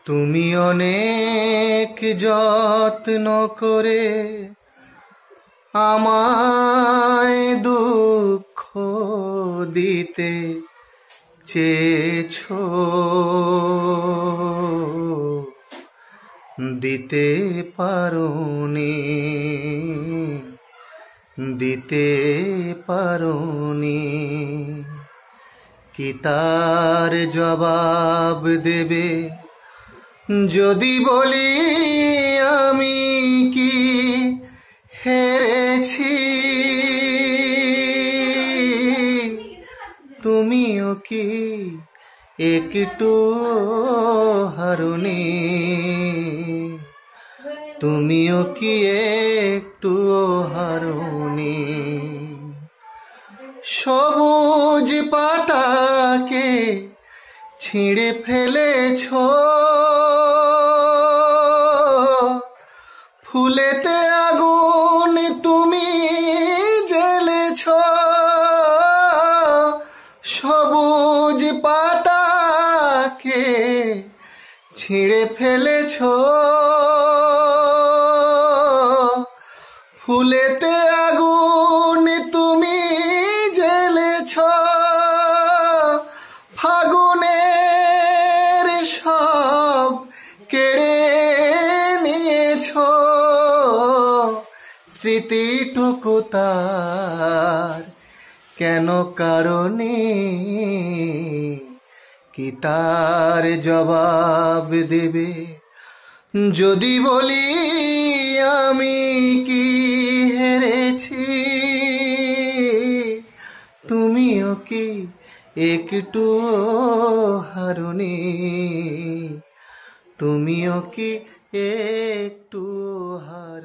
তুমি অনেক যত্ন করে আমায় দুঃখ দিতে চেয়েছো, দিতে পারোনি, দিতে পারোনি। কি তার জবাব দেবে যদি বলি আমি কি হেরেছি? তুমিও কি একটু হারোনি? তুমিও কি একটু হারোনি? সবুজ পাতাকে ছিঁড়ে ফেলেছো, ফুলেতে আগুন তুমি জ্বেলেছো। সবুজ পাতাকে ছিঁড়ে ফেলেছো, ফুলেতে আগুন তুমি জ্বেলেছো। ফাগুনের সব কেড়ে নিয়েছো, স্মৃতিটুকু তার কেন কারণে? কি তার জবাব দেবে যদি বলি আমি কি হেরেছি? তুমিও কি একটু হারোনি? তুমিও কি একটু হারোনি?